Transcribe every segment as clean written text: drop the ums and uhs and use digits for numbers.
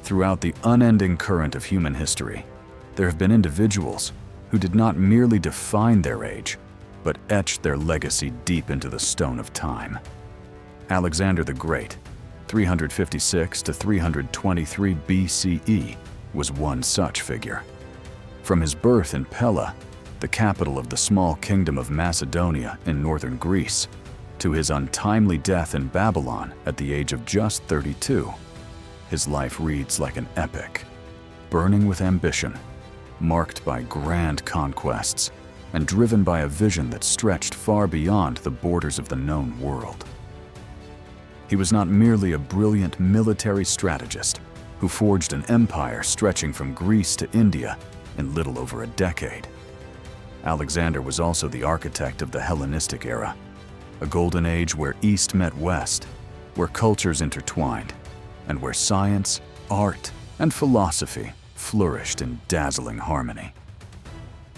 Throughout the unending current of human history, there have been individuals who did not merely define their age, but etched their legacy deep into the stone of time. Alexander the Great, 356 to 323 BCE, was one such figure. From his birth in Pella, the capital of the small kingdom of Macedonia in northern Greece, to his untimely death in Babylon at the age of just 32, his life reads like an epic, burning with ambition, marked by grand conquests, and driven by a vision that stretched far beyond the borders of the known world. He was not merely a brilliant military strategist who forged an empire stretching from Greece to India in little over a decade. Alexander was also the architect of the Hellenistic era, a golden age where East met West, where cultures intertwined, and where science, art, and philosophy flourished in dazzling harmony.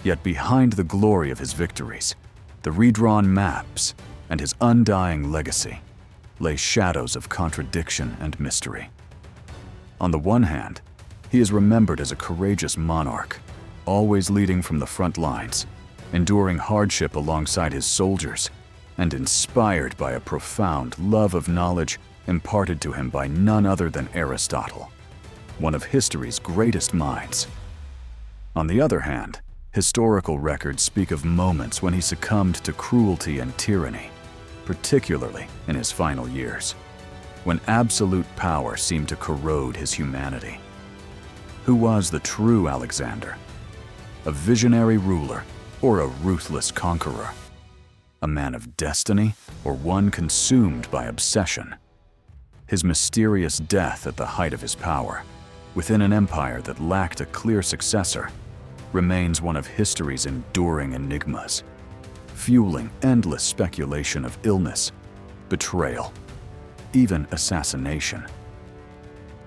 Yet behind the glory of his victories, the redrawn maps, and his undying legacy, lay shadows of contradiction and mystery. On the one hand, he is remembered as a courageous monarch, always leading from the front lines, enduring hardship alongside his soldiers, and inspired by a profound love of knowledge imparted to him by none other than Aristotle, one of history's greatest minds. On the other hand, historical records speak of moments when he succumbed to cruelty and tyranny, particularly in his final years, when absolute power seemed to corrode his humanity. Who was the true Alexander? A visionary ruler or a ruthless conqueror? A man of destiny or one consumed by obsession? His mysterious death at the height of his power, within an empire that lacked a clear successor, remains one of history's enduring enigmas, fueling endless speculation of illness, betrayal, even assassination.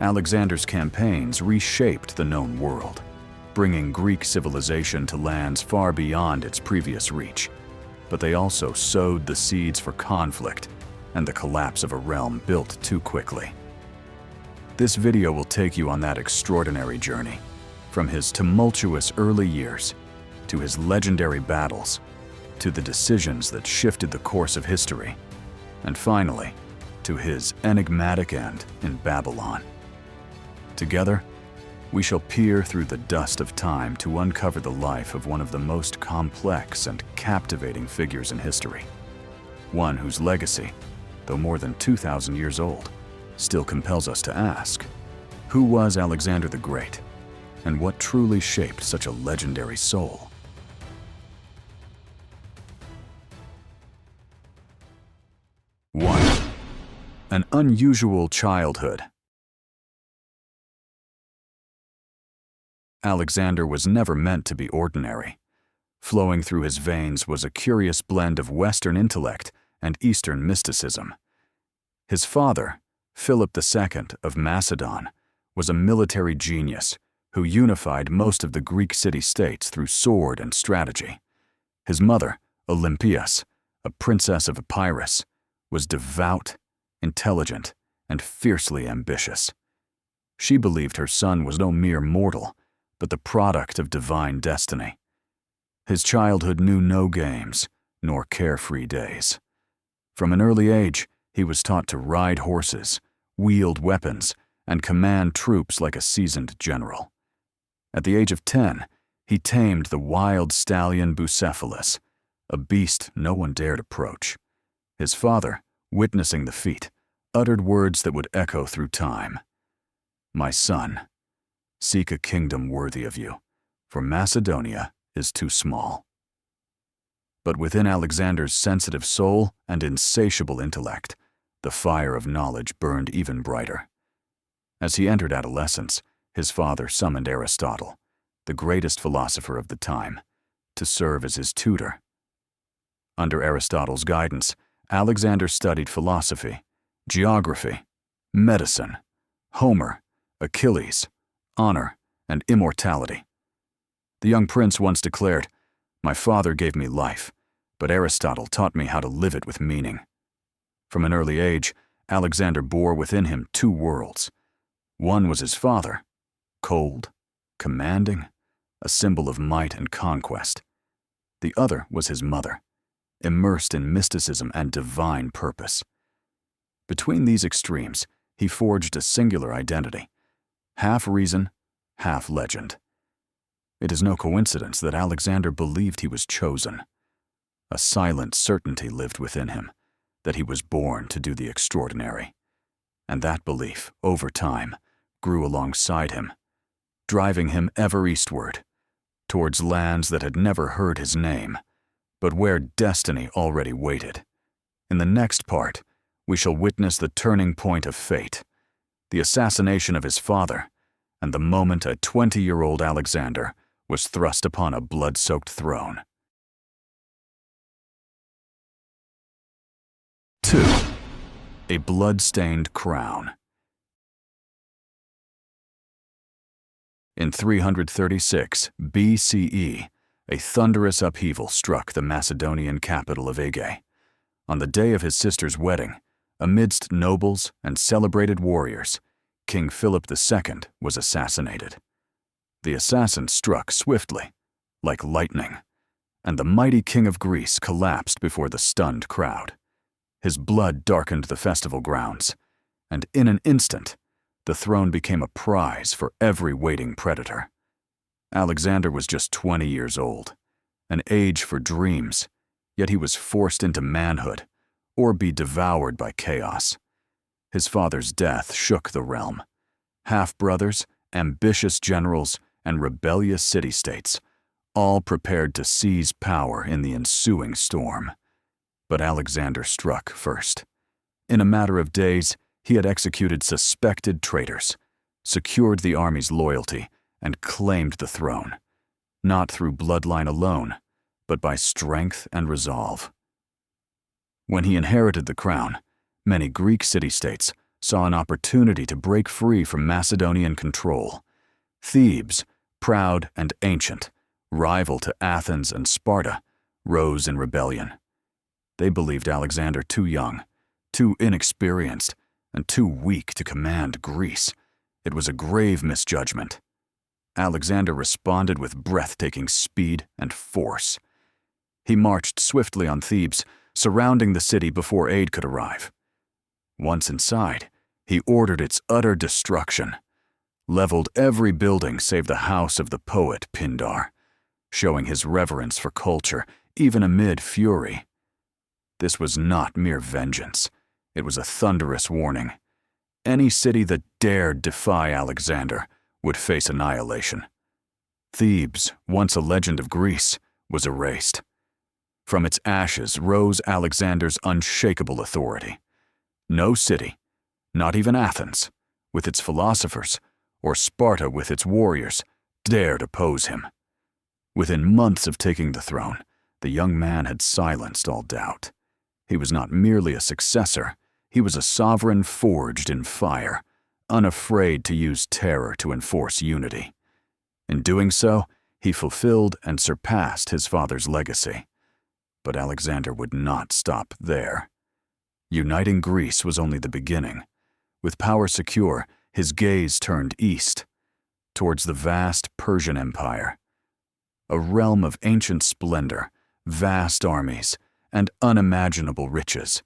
Alexander's campaigns reshaped the known world, bringing Greek civilization to lands far beyond its previous reach, but they also sowed the seeds for conflict and the collapse of a realm built too quickly. This video will take you on that extraordinary journey, from his tumultuous early years, to his legendary battles, to the decisions that shifted the course of history, and finally, to his enigmatic end in Babylon. Together, we shall peer through the dust of time to uncover the life of one of the most complex and captivating figures in history, one whose legacy, though more than 2,000 years old, still compels us to ask, who was Alexander the Great, and what truly shaped such a legendary soul? One, an unusual childhood. Alexander was never meant to be ordinary. Flowing through his veins was a curious blend of Western intellect and Eastern mysticism. His father, Philip II of Macedon, was a military genius who unified most of the Greek city-states through sword and strategy. His mother, Olympias, a princess of Epirus, was devout, intelligent, and fiercely ambitious. She believed her son was no mere mortal, but the product of divine destiny. His childhood knew no games, nor carefree days. From an early age, he was taught to ride horses, wield weapons, and command troops like a seasoned general. At the age of 10, he tamed the wild stallion Bucephalus, a beast no one dared approach. His father, witnessing the feat, uttered words that would echo through time. "My son, seek a kingdom worthy of you, for Macedonia is too small." But within Alexander's sensitive soul and insatiable intellect, the fire of knowledge burned even brighter. As he entered adolescence, his father summoned Aristotle, the greatest philosopher of the time, to serve as his tutor. Under Aristotle's guidance, Alexander studied philosophy, geography, medicine, Homer, Achilles, honor, and immortality. The young prince once declared, "My father gave me life, but Aristotle taught me how to live it with meaning." From an early age, Alexander bore within him two worlds, One was his father, cold, commanding, a symbol of might and conquest. The other was his mother, immersed in mysticism and divine purpose. Between these extremes, he forged a singular identity, half reason, half legend. It is no coincidence that Alexander believed he was chosen. A silent certainty lived within him, that he was born to do the extraordinary. And that belief, over time, grew alongside him, driving him ever eastward, towards lands that had never heard his name, but where destiny already waited. In the next part, we shall witness the turning point of fate, the assassination of his father, and the moment a 20-year-old Alexander was thrust upon a blood-soaked throne. 2. A blood-stained crown. In 336 BCE, a thunderous upheaval struck the Macedonian capital of Aegae. On the day of his sister's wedding, amidst nobles and celebrated warriors, King Philip II was assassinated. The assassin struck swiftly, like lightning, and the mighty king of Greece collapsed before the stunned crowd. His blood darkened the festival grounds, and in an instant, the throne became a prize for every waiting predator. Alexander was just 20 years old, an age for dreams, yet he was forced into manhood, or be devoured by chaos. His father's death shook the realm. Half-brothers, ambitious generals, and rebellious city-states, all prepared to seize power in the ensuing storm. But Alexander struck first. In a matter of days, he had executed suspected traitors, secured the army's loyalty, and claimed the throne, not through bloodline alone, but by strength and resolve. When he inherited the crown, many Greek city-states saw an opportunity to break free from Macedonian control. Thebes, proud and ancient, rival to Athens and Sparta, rose in rebellion. They believed Alexander too young, too inexperienced, and too weak to command Greece. It was a grave misjudgment. Alexander responded with breathtaking speed and force. He marched swiftly on Thebes, surrounding the city before aid could arrive. Once inside, he ordered its utter destruction, leveled every building save the house of the poet Pindar, showing his reverence for culture even amid fury. This was not mere vengeance. It was a thunderous warning. Any city that dared defy Alexander would face annihilation. Thebes, once a legend of Greece, was erased. From its ashes rose Alexander's unshakable authority. No city, not even Athens, with its philosophers, or Sparta with its warriors, dared oppose him. Within months of taking the throne, the young man had silenced all doubt. He was not merely a successor, he was a sovereign forged in fire, unafraid to use terror to enforce unity. In doing so, he fulfilled and surpassed his father's legacy. But Alexander would not stop there. Uniting Greece was only the beginning. With power secure, his gaze turned east, towards the vast Persian Empire. A realm of ancient splendor, vast armies, and unimaginable riches,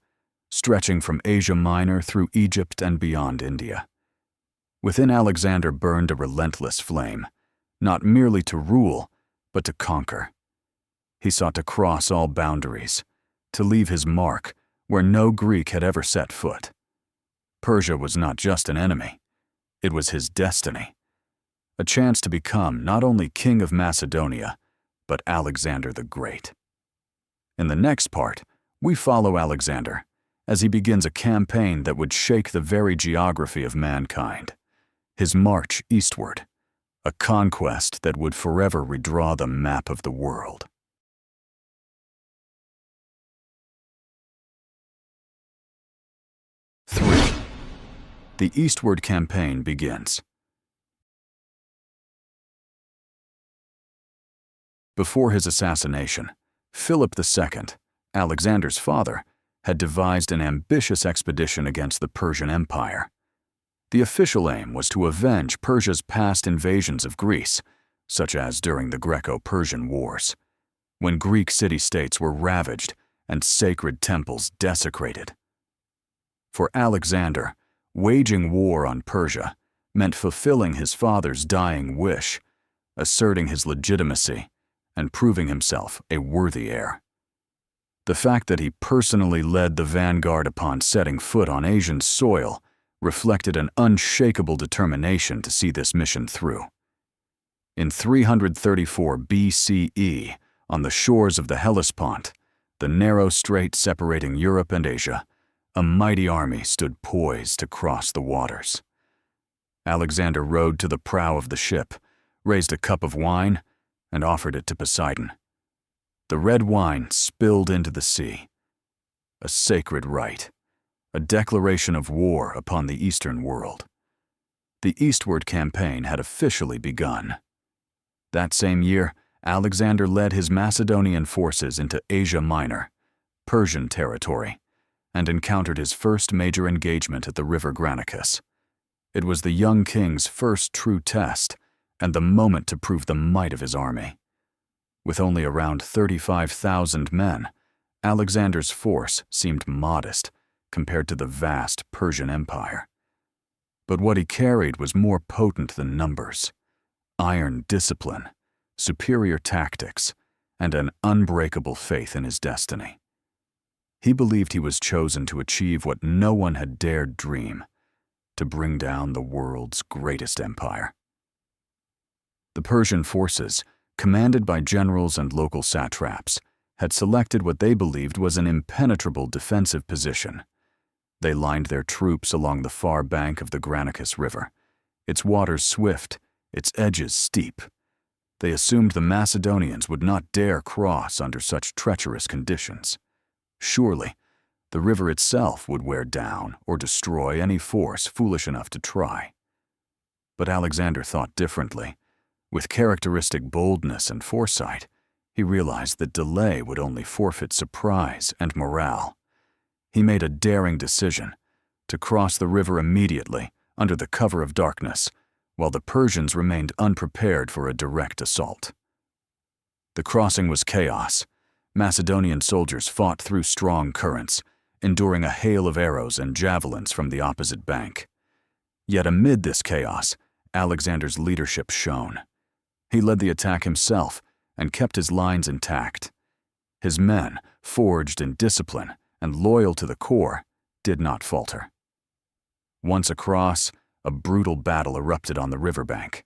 stretching from Asia Minor through Egypt and beyond India. Within Alexander burned a relentless flame, not merely to rule, but to conquer. He sought to cross all boundaries, to leave his mark where no Greek had ever set foot. Persia was not just an enemy, it was his destiny. A chance to become not only king of Macedonia, but Alexander the Great. In the next part, we follow Alexander as he begins a campaign that would shake the very geography of mankind. His march eastward, a conquest that would forever redraw the map of the world. The eastward campaign begins. Before his assassination, Philip II, Alexander's father, had devised an ambitious expedition against the Persian Empire. The official aim was to avenge Persia's past invasions of Greece, such as during the Greco-Persian Wars, when Greek city-states were ravaged and sacred temples desecrated. For Alexander, waging war on Persia meant fulfilling his father's dying wish, asserting his legitimacy, and proving himself a worthy heir. The fact that he personally led the vanguard upon setting foot on Asian soil reflected an unshakable determination to see this mission through. In 334 BCE, on the shores of the Hellespont, the narrow strait separating Europe and Asia, a mighty army stood poised to cross the waters. Alexander rowed to the prow of the ship, raised a cup of wine, and offered it to Poseidon. The red wine spilled into the sea. A sacred rite, a declaration of war upon the Eastern world. The eastward campaign had officially begun. That same year, Alexander led his Macedonian forces into Asia Minor, Persian territory, and encountered his first major engagement at the river Granicus. It was the young king's first true test, and the moment to prove the might of his army. With only around 35,000 men, Alexander's force seemed modest compared to the vast Persian Empire. But what he carried was more potent than numbers: iron discipline, superior tactics, and an unbreakable faith in his destiny. He believed he was chosen to achieve what no one had dared dream: to bring down the world's greatest empire. The Persian forces, commanded by generals and local satraps, had selected what they believed was an impenetrable defensive position. They lined their troops along the far bank of the Granicus River, its waters swift, its edges steep. They assumed the Macedonians would not dare cross under such treacherous conditions. Surely, the river itself would wear down or destroy any force foolish enough to try. But Alexander thought differently. With characteristic boldness and foresight, he realized that delay would only forfeit surprise and morale. He made a daring decision to cross the river immediately under the cover of darkness, while the Persians remained unprepared for a direct assault. The crossing was chaos. Macedonian soldiers fought through strong currents, enduring a hail of arrows and javelins from the opposite bank. Yet amid this chaos, Alexander's leadership shone. He led the attack himself and kept his lines intact. His men, forged in discipline and loyal to the core, did not falter. Once across, a brutal battle erupted on the riverbank.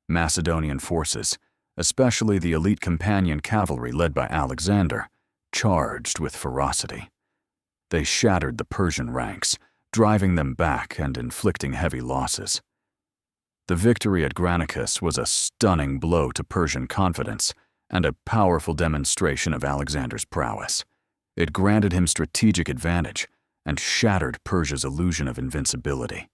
Macedonian forces, especially the elite companion cavalry led by Alexander, charged with ferocity. They shattered the Persian ranks, driving them back and inflicting heavy losses. The victory at Granicus was a stunning blow to Persian confidence and a powerful demonstration of Alexander's prowess. It granted him strategic advantage and shattered Persia's illusion of invincibility.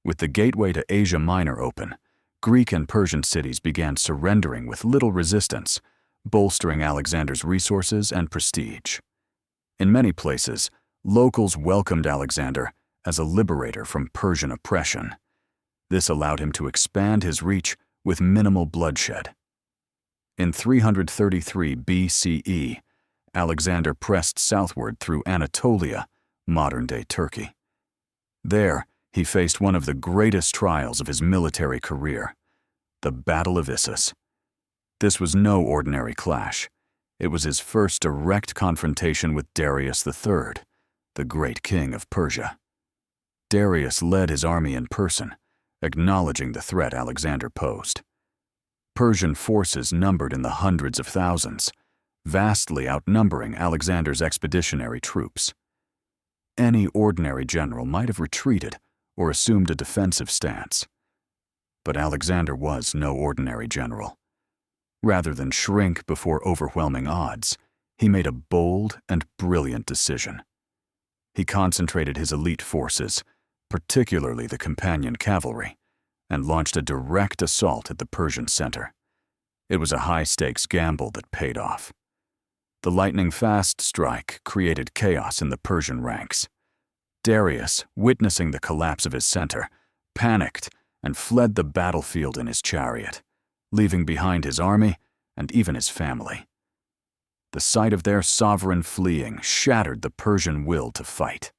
With the gateway to Asia Minor open, Greek and Persian cities began surrendering with little resistance, bolstering Alexander's resources and prestige. In many places, locals welcomed Alexander as a liberator from Persian oppression. This allowed him to expand his reach with minimal bloodshed. In 333 BCE, Alexander pressed southward through Anatolia, modern-day Turkey. There, he faced one of the greatest trials of his military career, the Battle of Issus. This was no ordinary clash. It was his first direct confrontation with Darius III, the great king of Persia. Darius led his army in person, acknowledging the threat Alexander posed. Persian forces numbered in the hundreds of thousands, vastly outnumbering Alexander's expeditionary troops. Any ordinary general might have retreated or assumed a defensive stance. But Alexander was no ordinary general. Rather than shrink before overwhelming odds, he made a bold and brilliant decision. He concentrated his elite forces, particularly the companion cavalry, and launched a direct assault at the Persian center. It was a high-stakes gamble that paid off. The lightning-fast strike created chaos in the Persian ranks. Darius, witnessing the collapse of his center, panicked, and fled the battlefield in his chariot, leaving behind his army and even his family. The sight of their sovereign fleeing shattered the Persian will to fight.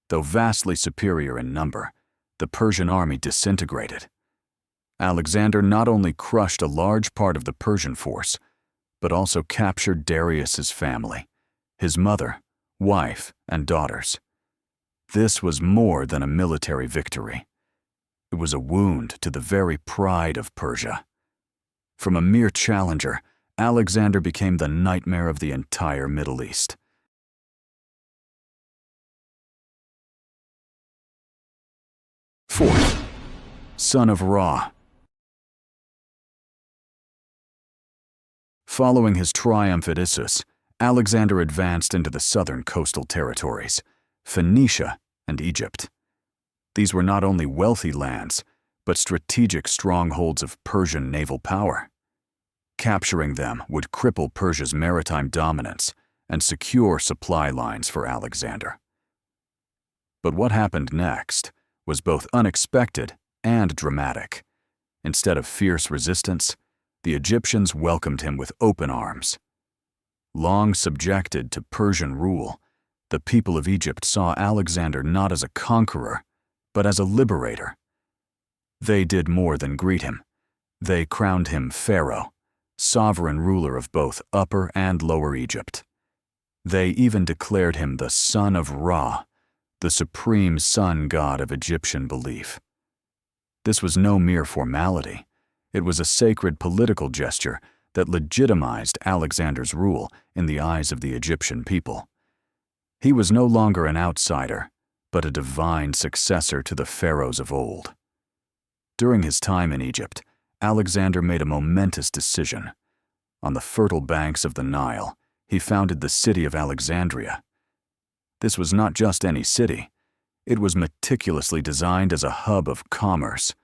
Though vastly superior in number, the Persian army disintegrated. Alexander not only crushed a large part of the Persian force, but also captured Darius's family, his mother, wife, and daughters. This was more than a military victory. It was a wound to the very pride of Persia. From a mere challenger, Alexander became the nightmare of the entire Middle East. Fourth, son of Ra. Following his triumph at Issus, Alexander advanced into the southern coastal territories, Phoenicia and Egypt. These were not only wealthy lands, but strategic strongholds of Persian naval power. Capturing them would cripple Persia's maritime dominance and secure supply lines for Alexander. But what happened next was both unexpected and dramatic. Instead of fierce resistance, the Egyptians welcomed him with open arms. Long subjected to Persian rule, the people of Egypt saw Alexander not as a conqueror, but as a liberator. They did more than greet him. They crowned him pharaoh, sovereign ruler of both Upper and Lower Egypt. They even declared him the son of Ra, the supreme sun god of Egyptian belief. This was no mere formality. It was a sacred political gesture that legitimized Alexander's rule in the eyes of the Egyptian people. He was no longer an outsider, but a divine successor to the pharaohs of old. During his time in Egypt, Alexander made a momentous decision. On the fertile banks of the Nile, he founded the city of Alexandria. This was not just any city. It was meticulously designed as a hub of commerce,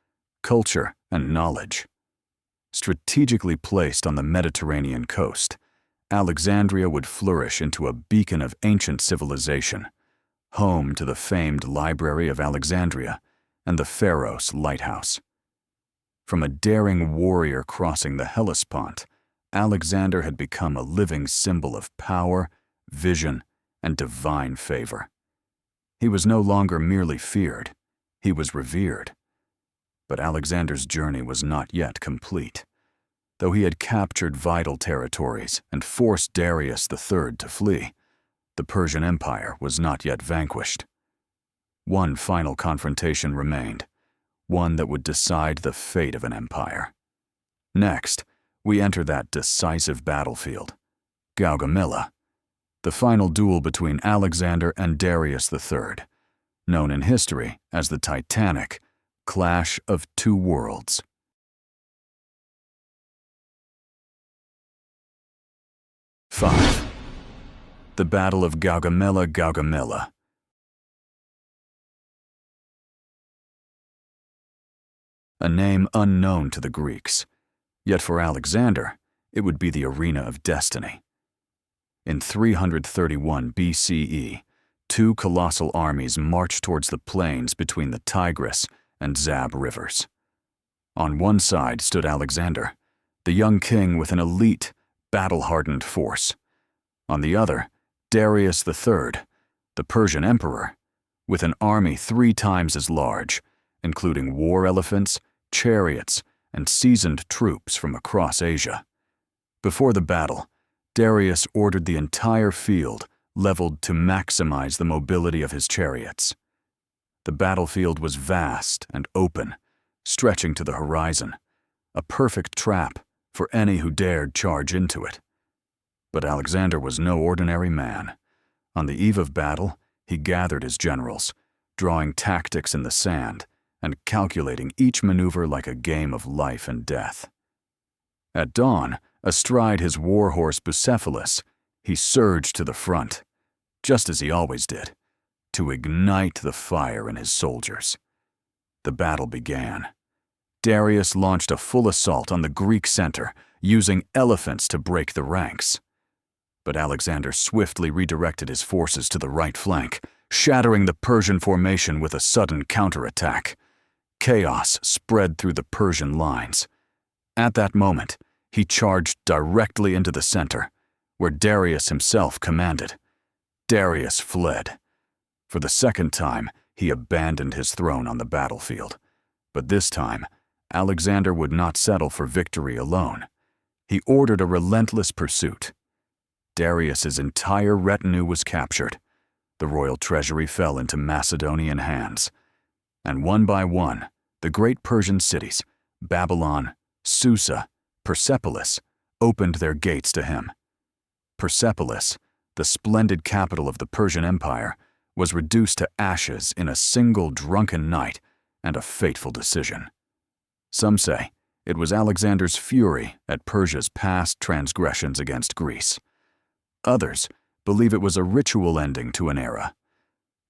culture, and knowledge. Strategically placed on the Mediterranean coast, Alexandria would flourish into a beacon of ancient civilization, home to the famed Library of Alexandria and the Pharos Lighthouse. From a daring warrior crossing the Hellespont, Alexander had become a living symbol of power, vision, and divine favor. He was no longer merely feared, he was revered. But Alexander's journey was not yet complete. Though he had captured vital territories and forced Darius III to flee, the Persian Empire was not yet vanquished. One final confrontation remained, one that would decide the fate of an empire. Next, we enter that decisive battlefield, Gaugamela, the final duel between Alexander and Darius III, known in history as the Titanic Clash of Two Worlds. Five, the Battle of Gaugamela. A name unknown to the Greeks, yet for Alexander, it would be the arena of destiny. In 331 BCE, two colossal armies marched towards the plains between the Tigris and Zab rivers. On one side stood Alexander, the young king with an elite, battle-hardened force. On the other, Darius III, the Persian emperor, with an army 3 times as large, including war elephants, chariots, and seasoned troops from across Asia. Before the battle, Darius ordered the entire field leveled to maximize the mobility of his chariots. The battlefield was vast and open, stretching to the horizon, a perfect trap for any who dared charge into it. But Alexander was no ordinary man. On the eve of battle, he gathered his generals, drawing tactics in the sand and calculating each maneuver like a game of life and death. At dawn, astride his war horse Bucephalus, he surged to the front, just as he always did, to ignite the fire in his soldiers. The battle began. Darius launched a full assault on the Greek center, using elephants to break the ranks. But Alexander swiftly redirected his forces to the right flank, shattering the Persian formation with a sudden counterattack. Chaos spread through the Persian lines. At that moment, he charged directly into the center, where Darius himself commanded. Darius fled. For the second time, he abandoned his throne on the battlefield. But this time, Alexander would not settle for victory alone. He ordered a relentless pursuit. Darius's entire retinue was captured. The royal treasury fell into Macedonian hands. And one by one, the great Persian cities, Babylon, Susa, Persepolis, opened their gates to him. Persepolis, the splendid capital of the Persian Empire, was reduced to ashes in a single drunken night and a fateful decision. Some say it was Alexander's fury at Persia's past transgressions against Greece. Others believe it was a ritual ending to an era.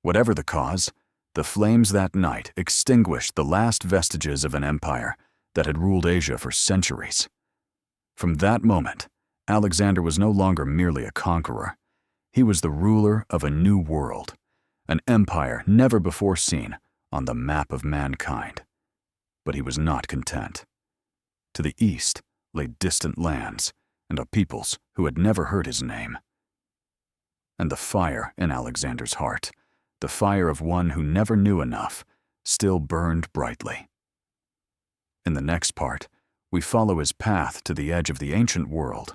Whatever the cause, the flames that night extinguished the last vestiges of an empire that had ruled Asia for centuries. From that moment, Alexander was no longer merely a conqueror. He was the ruler of a new world, an empire never before seen on the map of mankind. But he was not content. To the east lay distant lands and a peoples who had never heard his name. And the fire in Alexander's heart, the fire of one who never knew enough, still burned brightly. In the next part, we follow his path to the edge of the ancient world,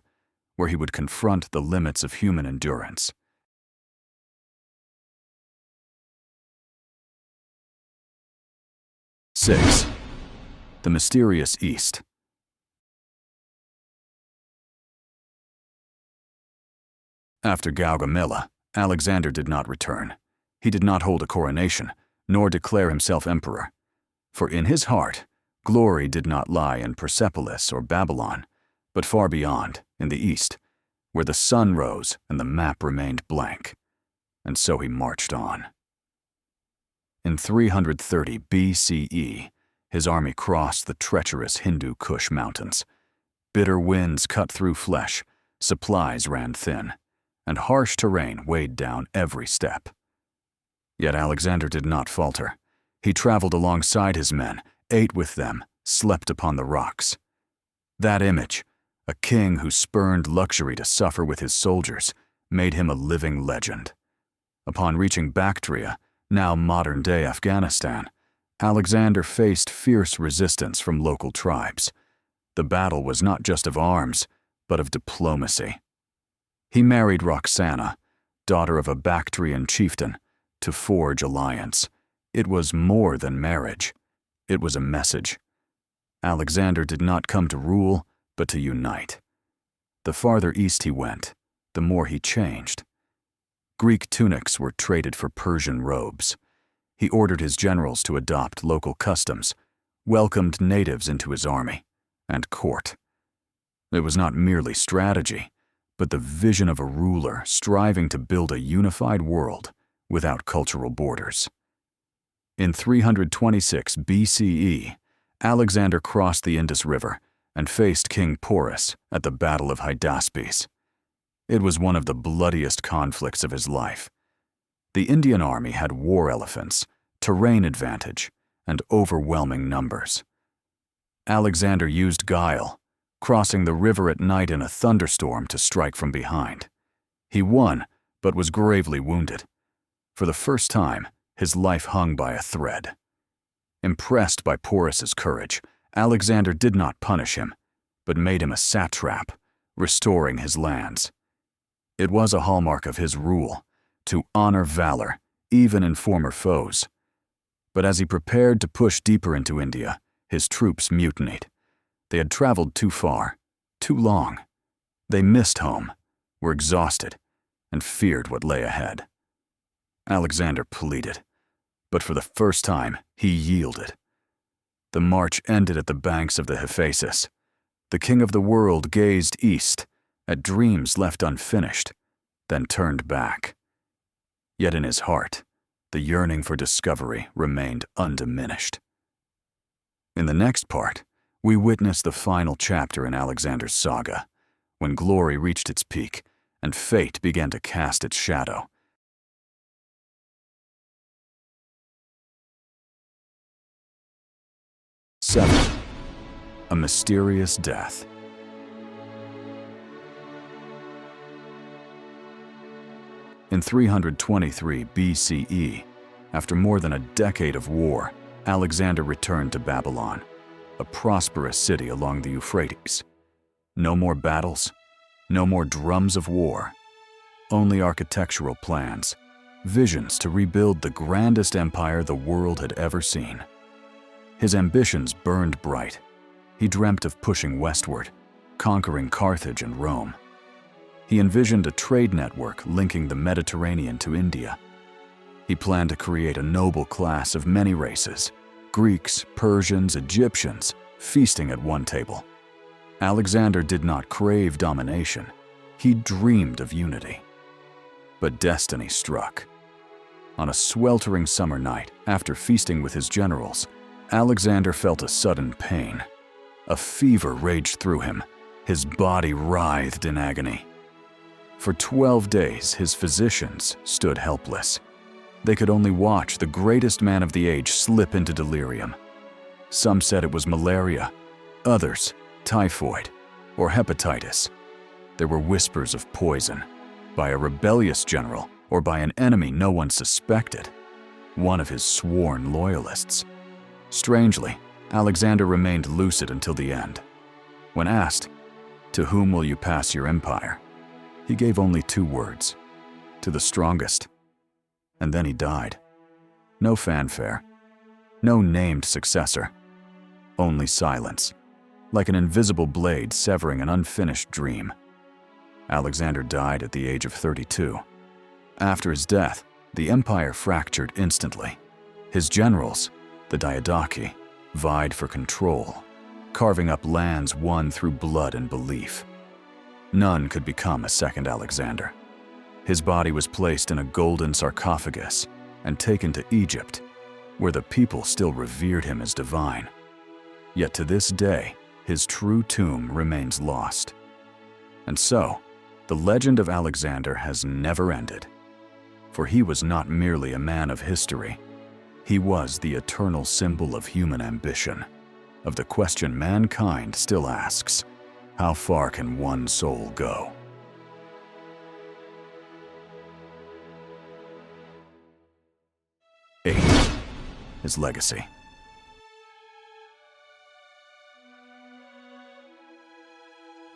where he would confront the limits of human endurance. Six. The mysterious East. After Gaugamela, Alexander did not return. He did not hold a coronation, nor declare himself emperor. For in his heart, glory did not lie in Persepolis or Babylon, but far beyond, in the east, where the sun rose and the map remained blank. And so he marched on. In 330 BCE, his army crossed the treacherous Hindu Kush mountains. Bitter winds cut through flesh, supplies ran thin, and harsh terrain weighed down every step. Yet Alexander did not falter. He traveled alongside his men, ate with them, slept upon the rocks. That image, a king who spurned luxury to suffer with his soldiers, made him a living legend. Upon reaching Bactria, now modern-day Afghanistan, Alexander faced fierce resistance from local tribes. The battle was not just of arms, but of diplomacy. He married Roxana, daughter of a Bactrian chieftain, to forge alliance. It was more than marriage. It was a message. Alexander did not come to rule, but to unite. The farther east he went, the more he changed. Greek tunics were traded for Persian robes. He ordered his generals to adopt local customs, welcomed natives into his army and court. It was not merely strategy, but the vision of a ruler striving to build a unified world without cultural borders. In 326 BCE, Alexander crossed the Indus River and faced King Porus at the Battle of Hydaspes. It was one of the bloodiest conflicts of his life. The Indian army had war elephants, terrain advantage, and overwhelming numbers. Alexander used guile, crossing the river at night in a thunderstorm to strike from behind. He won, but was gravely wounded. For the first time, his life hung by a thread. Impressed by Porus's courage, Alexander did not punish him, but made him a satrap, restoring his lands. It was a hallmark of his rule, to honor valor, even in former foes. But as he prepared to push deeper into India, his troops mutinied. They had traveled too far, too long. They missed home, were exhausted, and feared what lay ahead. Alexander pleaded, but for the first time, he yielded. The march ended at the banks of the Hephaestus. The king of the world gazed east, at dreams left unfinished, then turned back. Yet in his heart, the yearning for discovery remained undiminished. In the next part, we witness the final chapter in Alexander's saga, when glory reached its peak and fate began to cast its shadow. 7. A mysterious death. In 323 BCE, after more than a decade of war, Alexander returned to Babylon, a prosperous city along the Euphrates. No more battles, no more drums of war, only architectural plans, visions to rebuild the grandest empire the world had ever seen. His ambitions burned bright. He dreamt of pushing westward, conquering Carthage and Rome. He envisioned a trade network linking the Mediterranean to India. He planned to create a noble class of many races, Greeks, Persians, Egyptians, feasting at one table. Alexander did not crave domination. He dreamed of unity. But destiny struck. On a sweltering summer night, after feasting with his generals, Alexander felt a sudden pain. A fever raged through him. His body writhed in agony. For 12 days, his physicians stood helpless. They could only watch the greatest man of the age slip into delirium. Some said it was malaria, others typhoid or hepatitis. There were whispers of poison, by a rebellious general or by an enemy no one suspected, one of his sworn loyalists. Strangely, Alexander remained lucid until the end. When asked, "To whom will you pass your empire?" he gave only 2 words: "To the strongest." And then he died. No fanfare, no named successor, only silence, like an invisible blade severing an unfinished dream. Alexander died at the age of 32. After his death, the empire fractured instantly. His generals, the Diadochi, vied for control, carving up lands won through blood and belief. None could become a second Alexander. His body was placed in a golden sarcophagus and taken to Egypt, where the people still revered him as divine. Yet to this day, his true tomb remains lost. And so, the legend of Alexander has never ended. For he was not merely a man of history. He was the eternal symbol of human ambition, of the question mankind still asks: how far can one soul go? His legacy.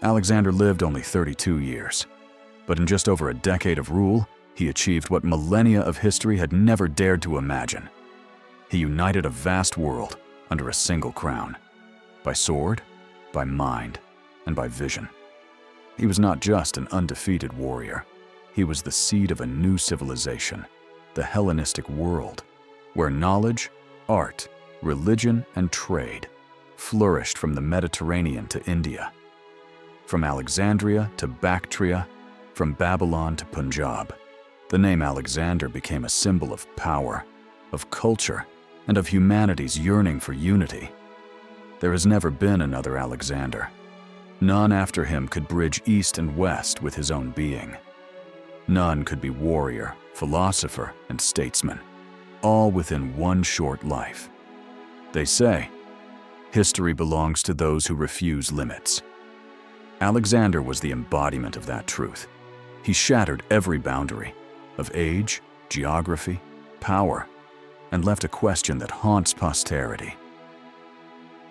Alexander lived only 32 years, but in just over a decade of rule, he achieved what millennia of history had never dared to imagine. He united a vast world under a single crown, by sword, by mind, and by vision. He was not just an undefeated warrior. He was the seed of a new civilization, the Hellenistic world, where knowledge, art, religion, and trade flourished from the Mediterranean to India, from Alexandria to Bactria, from Babylon to Punjab. The name Alexander became a symbol of power, of culture, and of humanity's yearning for unity. There has never been another Alexander. None after him could bridge east and west with his own being. None could be warrior, philosopher, and statesman, all within one short life. They say, history belongs to those who refuse limits. Alexander was the embodiment of that truth. He shattered every boundary of age, geography, power, and left a question that haunts posterity.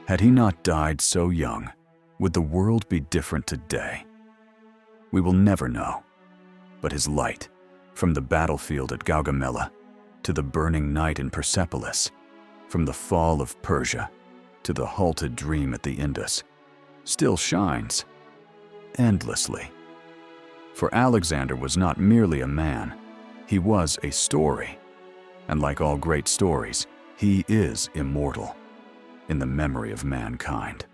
Had he not died so young, would the world be different today? We will never know, but his light, from the battlefield at Gaugamela to the burning night in Persepolis, from the fall of Persia to the halted dream at the Indus, still shines endlessly. For Alexander was not merely a man, he was a story. And like all great stories, he is immortal in the memory of mankind.